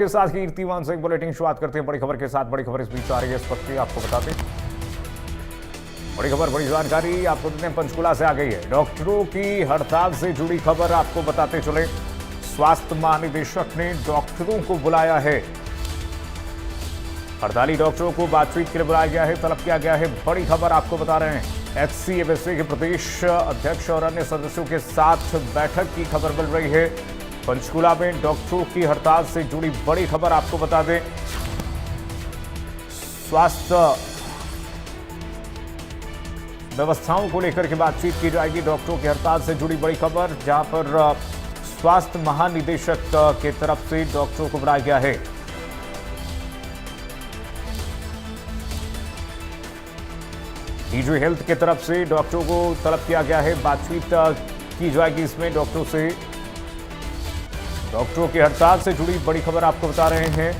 के साथ कीर्तिमान से एक बुलेटिन शुरुआत करते हैं बड़ी खबर के साथ। बड़ी खबर इस बीच आ रही है, इस वक्त आपको बताते हैं बड़ी खबर, बड़ी जानकारी आपको देते हैं पंचकुला से आ गई है। डॉक्टरों की हड़ताल से जुड़ी खबर आपको बताते चले। स्वास्थ्य महानिदेशक ने डॉक्टरों को बुलाया है, हड़ताली डॉक्टरों को बातचीत के लिए बुलाया गया है, तलब किया गया है। बड़ी खबर आपको बता रहे हैं, HCMSA के प्रदेश अध्यक्ष और अन्य सदस्यों के साथ बैठक की खबर मिल रही है। पंचकुला में डॉक्टरों की हड़ताल से जुड़ी बड़ी खबर आपको बता दें। स्वास्थ्य व्यवस्थाओं को लेकर के बातचीत की जाएगी। डॉक्टरों की हड़ताल से जुड़ी बड़ी खबर, जहां पर स्वास्थ्य महानिदेशक की तरफ से डॉक्टरों को बुलाया गया है। डीजी हेल्थ की तरफ से डॉक्टरों को तलब किया गया है, बातचीत की जाएगी इसमें डॉक्टरों से। डॉक्टरों की हड़ताल से जुड़ी बड़ी खबर आपको बता रहे हैं।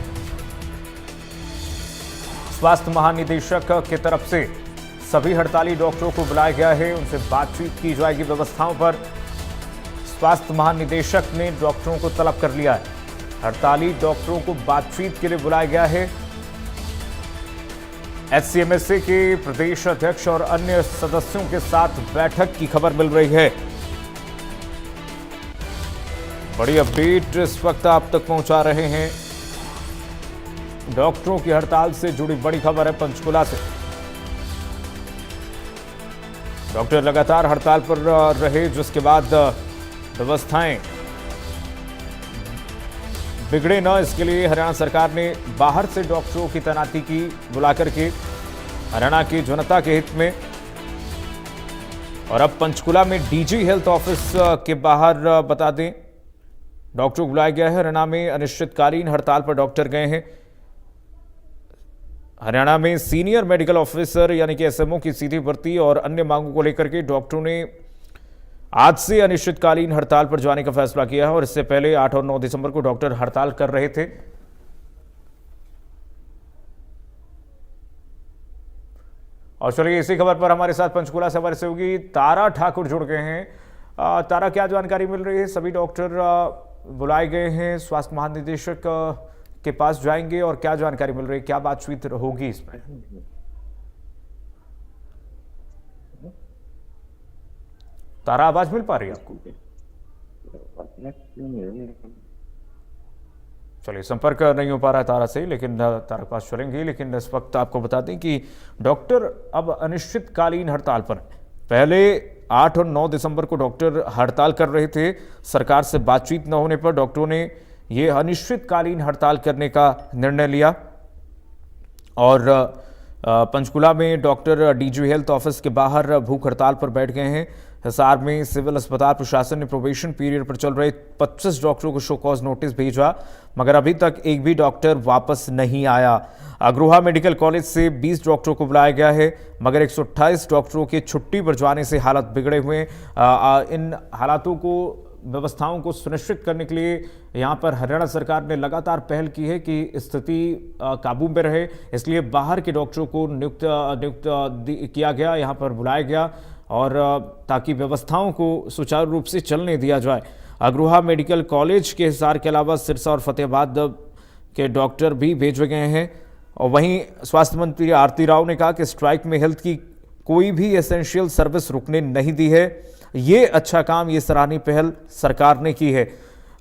स्वास्थ्य महानिदेशक की तरफ से सभी हड़ताली डॉक्टरों को बुलाया गया है, उनसे बातचीत की जाएगी व्यवस्थाओं पर। स्वास्थ्य महानिदेशक ने डॉक्टरों को तलब कर लिया है, हड़ताली डॉक्टरों को बातचीत के लिए बुलाया गया है। HCMSA के प्रदेश अध्यक्ष और अन्य सदस्यों के साथ बैठक की खबर मिल रही है। बड़ी अपडेट इस वक्त आप तक पहुंचा रहे हैं। डॉक्टरों की हड़ताल से जुड़ी बड़ी खबर है पंचकुला से। डॉक्टर लगातार हड़ताल पर रहे, जिसके बाद व्यवस्थाएं बिगड़े न, इसके लिए हरियाणा सरकार ने बाहर से डॉक्टरों की तैनाती की, बुलाकर के हरियाणा की जनता के हित में। और अब पंचकुला में डीजी हेल्थ ऑफिस के बाहर बता दें डॉक्टरों को बुलाया गया है। हरियाणा में अनिश्चितकालीन हड़ताल पर डॉक्टर गए हैं। हरियाणा में सीनियर मेडिकल ऑफिसर यानी कि SMO की सीधी भर्ती और अन्य मांगों को लेकर के डॉक्टरों ने आज से अनिश्चितकालीन हड़ताल पर जाने का फैसला किया है। और इससे पहले 8 और 9 दिसंबर को डॉक्टर हड़ताल कर रहे थे। और चलिए इसी खबर पर हमारे साथ पंचकुला से हमारे सहयोगी तारा ठाकुर जुड़ गए हैं। तारा, क्या जानकारी मिल रही है? सभी डॉक्टर बुलाए गए हैं, स्वास्थ्य महानिदेशक के पास जाएंगे, और क्या जानकारी मिल रही है, क्या बातचीत होगी इसमें? तारा, आवाज मिल पा रही है आपको? चलिए, संपर्क नहीं हो पा रहा है तारा से, लेकिन तारा के पास चलेंगे। लेकिन इस वक्त आपको बता दें कि डॉक्टर अब अनिश्चितकालीन हड़ताल पर। पहले 8 और 9 दिसंबर को डॉक्टर हड़ताल कर रहे थे। सरकार से बातचीत न होने पर डॉक्टरों ने यह अनिश्चितकालीन हड़ताल करने का निर्णय लिया। और पंचकुला में डॉक्टर डीजी हेल्थ ऑफिस के बाहर भूख हड़ताल पर बैठ गए हैं। हिसार में सिविल अस्पताल प्रशासन ने प्रोबेशन पीरियड पर चल रहे 25 डॉक्टरों को शो कॉज नोटिस भेजा, मगर अभी तक एक भी डॉक्टर वापस नहीं आया। अग्रोहा मेडिकल कॉलेज से 20 डॉक्टरों को बुलाया गया है, मगर 128 डॉक्टरों के छुट्टी पर जाने से हालत बिगड़े हुए हैं। इन हालातों को, व्यवस्थाओं को सुनिश्चित करने के लिए यहाँ पर हरियाणा सरकार ने लगातार पहल की है कि स्थिति काबू में रहे। इसलिए बाहर के डॉक्टरों को नियुक्त किया गया, यहाँ पर बुलाया गया, और ताकि व्यवस्थाओं को सुचारू रूप से चलने दिया जाए। अग्रोहा मेडिकल कॉलेज के हिसार के अलावा सिरसा और फतेहाबाद के डॉक्टर भी भेजे गए हैं। और वहीं स्वास्थ्य मंत्री आरती राव ने कहा कि स्ट्राइक में हेल्थ की कोई भी एसेंशियल सर्विस रुकने नहीं दी है। ये अच्छा काम, ये सराहनीय पहल सरकार ने की है।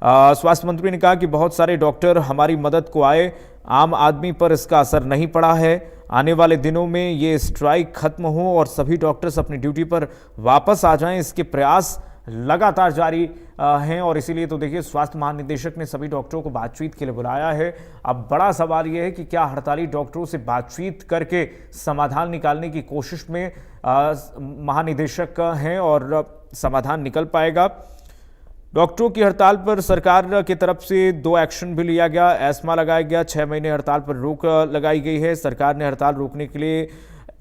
स्वास्थ्य मंत्री ने कहा कि बहुत सारे डॉक्टर हमारी मदद को आए, आम आदमी पर इसका असर नहीं पड़ा है। आने वाले दिनों में ये स्ट्राइक खत्म हो और सभी डॉक्टर्स अपनी ड्यूटी पर वापस आ जाएं, इसके प्रयास लगातार जारी हैं। और इसीलिए तो देखिए, स्वास्थ्य महानिदेशक ने सभी डॉक्टरों को बातचीत के लिए बुलाया है। अब बड़ा सवाल यह है कि क्या हड़ताली डॉक्टरों से बातचीत करके समाधान निकालने की कोशिश में महानिदेशक हैं और समाधान निकल पाएगा। डॉक्टरों की हड़ताल पर सरकार की तरफ से 2 एक्शन भी लिया गया। एस्मा लगाया गया, 6 महीने हड़ताल पर रोक लगाई गई है। सरकार ने हड़ताल रोकने के लिए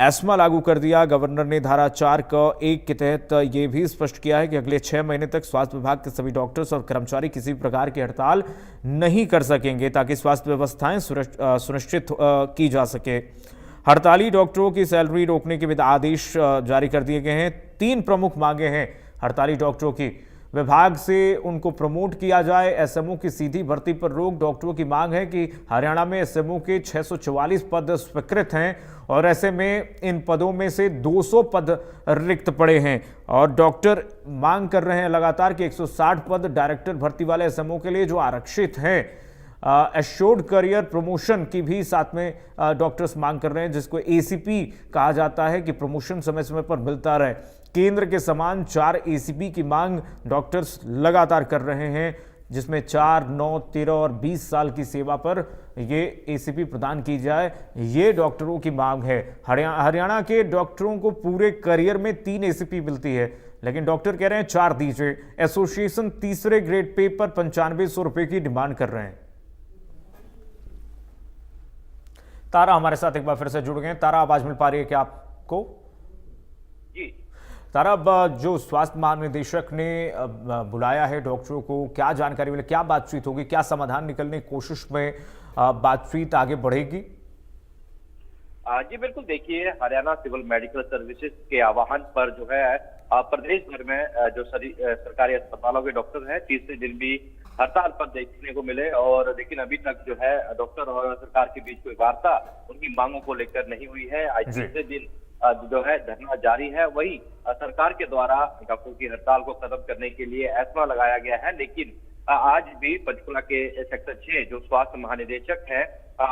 एस्मा लागू कर दिया। गवर्नर ने धारा 4(1) के तहत ये भी स्पष्ट किया है कि अगले 6 महीने तक स्वास्थ्य विभाग के सभी डॉक्टर्स और कर्मचारी किसी प्रकार की हड़ताल नहीं कर सकेंगे, ताकि स्वास्थ्य व्यवस्थाएं सुनिश्चित की जा सके। हड़ताली डॉक्टरों की सैलरी रोकने के भी आदेश जारी कर दिए गए हैं। 3 प्रमुख मांगे हैं हड़ताली डॉक्टरों की। विभाग से उनको प्रमोट किया जाए। एसएमओ की सीधी भर्ती पर रोक। डॉक्टरों की मांग है कि हरियाणा में एसएमओ के 644 पद स्वीकृत हैं और ऐसे में इन पदों में से 200 पद रिक्त पड़े हैं और डॉक्टर मांग कर रहे हैं लगातार कि 160 पद डायरेक्टर भर्ती वाले एसएमओ के लिए जो आरक्षित हैं। एश्योर्ड करियर प्रमोशन की भी साथ में डॉक्टर्स मांग कर रहे हैं, जिसको एसीपी कहा जाता है कि प्रमोशन समय समय पर मिलता रहे। केंद्र के समान 4 एसीपी की मांग डॉक्टर्स लगातार कर रहे हैं, जिसमें 4, 9, 13 और 20 साल की सेवा पर ये एसीपी प्रदान की जाए, ये डॉक्टरों की मांग है। हरियाणा के डॉक्टरों को पूरे करियर में 3 एसीपी मिलती है, लेकिन डॉक्टर कह रहे हैं 4 दीजिए। एसोसिएशन तीसरे ग्रेड पे पर 9500 रुपए की डिमांड कर रहे हैं। तारा हमारे साथ एक बार फिर से जुड़ गए। तारा, आवाज मिल पा रही है क्या आपको? जी तारा, अब जो स्वास्थ्य महानिदेशक ने बुलाया है डॉक्टरों को, क्या जानकारी मिली, क्या बातचीत होगी, क्या समाधान निकलने की कोशिश में बातचीत आगे बढ़ेगी? जी बिल्कुल, देखिए हरियाणा सिविल मेडिकल सर्विसेज के आह्वान पर जो है प्रदेश भर में जो सरकारी अस्पतालों के डॉक्टर हैं तीसरे दिन भी हड़ताल पर देखने को मिले और लेकिन अभी तक जो है डॉक्टर और सरकार के बीच कोई वार्ता उनकी मांगों को लेकर नहीं हुई है। आज तीसरे दिन जो है धरना जारी है। वही सरकार के द्वारा डॉक्टरों की हड़ताल को खत्म करने के लिए एस्मा लगाया गया है, लेकिन आज भी पंचकुला के सेक्टर 6 जो स्वास्थ्य महानिदेशक है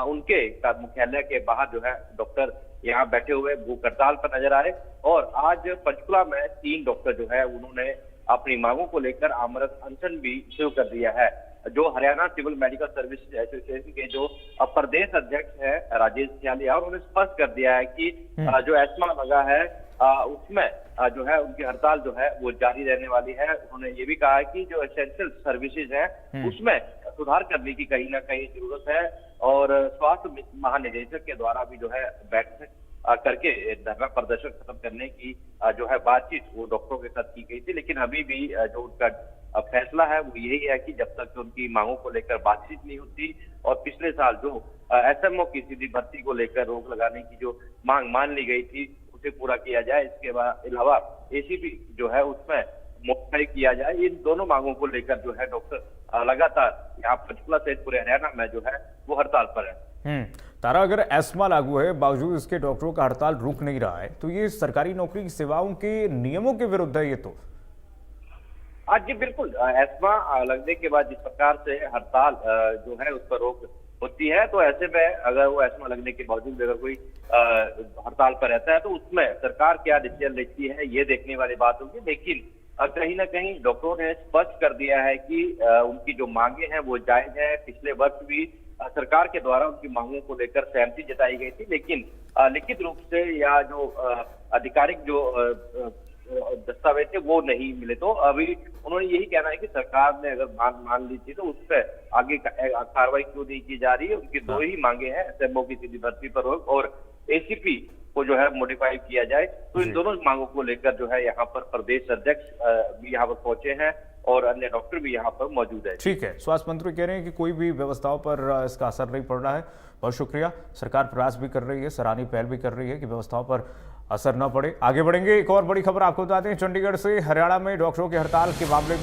उनके मुख्यालय के बाहर जो है डॉक्टर यहाँ बैठे हुए भूख हड़ताल पर नजर आए और आज पंचकुला में 3 डॉक्टर जो है उन्होंने अपनी मांगों को लेकर आमरण अनशन भी शुरू कर दिया है। जो Haryana civil medical services association के जो प्रदेश अध्यक्ष है राजेश सियालिया, उन्होंने स्पष्ट कर दिया है कि जो एस्मा लगा है उसमें जो है उनकी हड़ताल जो है वो जारी रहने वाली है। उन्होंने ये भी कहा है कि जो एसेंशियल सर्विसेज है उसमें सुधार करने की कहीं ना कहीं जरूरत है और स्वास्थ्य महानिदेशक के द्वारा भी जो है बैठक करके धरना प्रदर्शन खत्म करने की जो है बातचीत वो डॉक्टरों के साथ की गई थी, लेकिन अभी भी जो उनका फैसला है वो यही है कि जब तक उनकी मांगों को लेकर बातचीत नहीं होती और पिछले साल जो एसएमओ की सीधी भर्ती को लेकर रोक लगाने की जो मांग मान ली गई थी उसे पूरा किया जाए। इसके अलावा एसीपी जो है उसमें मॉडिफाई किया जाए। इन दोनों मांगों को लेकर जो है डॉक्टर लगातार यहाँ पंचकुला सहित पूरे हरियाणा में जो है वो हड़ताल पर है। तारा, अगर एस्मा लागू है बावजूद इसके डॉक्टरों का हड़ताल रुक नहीं रहा है तो ये सरकारी नौकरी की सेवाओं के नियमों के विरुद्ध है। ये तो आज जी बिल्कुल, एस्मा लगने के बाद जिस प्रकार से हड़ताल जो है उस पर रोक होती है तो ऐसे में अगर वो एस्मा लगने के बावजूद अगर कोई हड़ताल पर रहता है तो उसमें सरकार क्या डिसीजन लेती है ये देखने वाली बात होगी। लेकिन कहीं ना कहीं डॉक्टरों ने स्पष्ट कर दिया है कि उनकी जो मांगे हैं वो जायज है। पिछले वर्ष भी सरकार के द्वारा उनकी मांगों को लेकर सहमति जताई गई थी, लेकिन लिखित रूप से या जो आधिकारिक जो दस्तावेज थे वो नहीं मिले। तो अभी उन्होंने यही कहना है कि सरकार ने अगर मान ली थी तो उस पर आगे कार्रवाई क्यों नहीं की जा रही है। उनकी 2 ही मांगे हैं, एसएमओ की सीधी भर्ती पर रोक और एसीपी को जो है मॉडिफाई किया जाए। तो इन दोनों मांगों को लेकर जो है यहाँ पर प्रदेश अध्यक्ष भी यहाँ पर पहुंचे हैं और अन्य डॉक्टर भी यहाँ पर मौजूद है। ठीक है, स्वास्थ्य मंत्री कह रहे हैं कि कोई भी व्यवस्थाओं पर इसका असर नहीं पड़ रहा है। बहुत शुक्रिया। सरकार प्रयास भी कर रही है, सराहनीय पहल भी कर रही है कि व्यवस्थाओं पर असर न पड़े। आगे बढ़ेंगे, एक और बड़ी खबर आपको बता दें, चंडीगढ़ से हरियाणा में डॉक्टरों की हड़ताल के मामले में